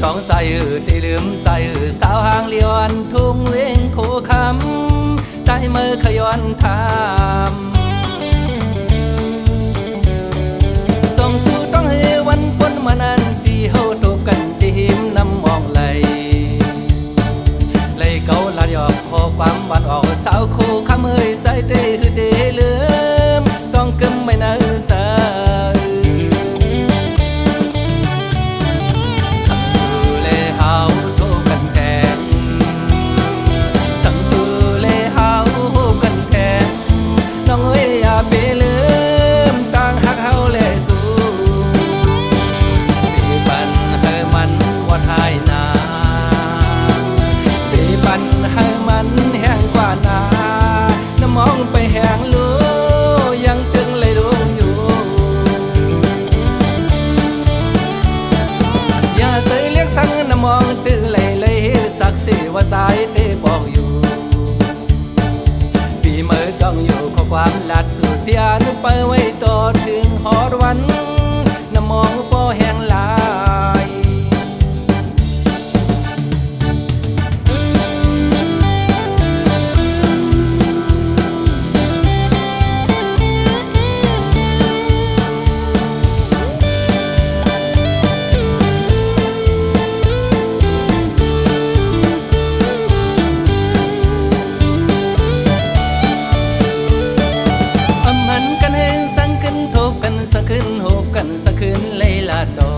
ท้องใส่ตีลืมใส่สาวหางเลียวนทุ่งเวงโคคำใจมือขย้อนทามส่งสู่ต้องให้วันปนมานันตีเฮาตบกันตีหิมน้ำมองไหลเกาลาหยอกขอความหวานออกสาวคู่คำเอ่ยใจเตะคือเตะลืมต้องกึมไม่น่าสาสั่งสู่เลหาวโทกันแทนสั่งสู่เลหาวโทกันแทนน้องเอ้ยอย่าไปลืมต่างหักเฮาเลสู่ปีปันให้มันวัดหายนาปันให้มันแห้งกว่านาน้ำมองไปแห้งรู้ยังตึงเลยรู้อยู่อย่าใส่เรียกสั่งน้ำมองตึงเลยสักสิว่าสายเตบอกอยู่ปีเมื่อต้องอยู่ข้อความหลัดสุดยานไปไว้ต่อถึงหอดวันน้ำมองพอแห้งลายสักคืนเลยละดอ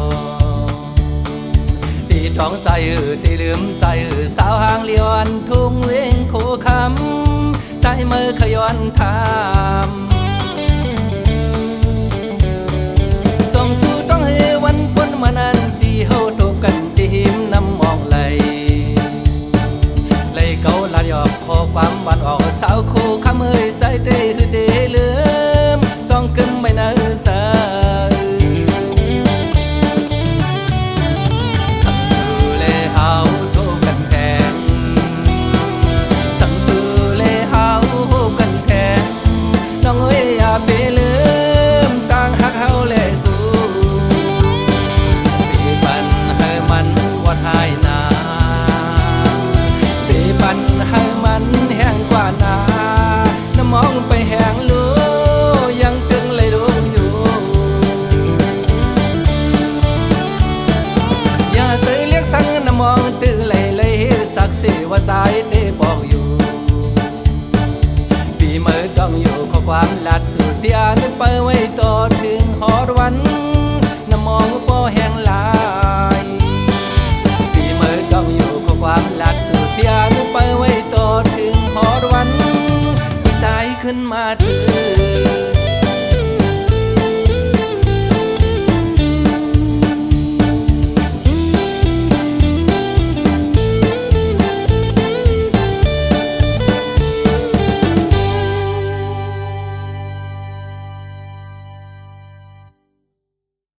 ตีท้องใส่ตีลืมใส่สาวหางเลียวนทุ่งเวงโคคำใจมือขย้อนทามส่งสู่ต้องให้วันปนมานันตีเฮาตบกันตีหิมน้ำมองไหลเกาลาหยอกขอความหวานออกสาวคู่คำเอ่ยใจเตะคือเตะลืมต้องกึมไม่น่าสาไปลืมต่างหักเฮาเลสู่ปีปันให้มันวัดหายนาปีปันให้มันแห้งกว่านาน้ำมองไปแห้งรู้ยังตึงเลยรู้อยู่อย่าใส่เรียกสั่งน้ำมองตื้อเลยสักสิว่าสายเตบอกอยู่ปีเมื่อต้องอยู่ข้อความหลัดสุดยานไปไว้ต่อถึงหอดวัน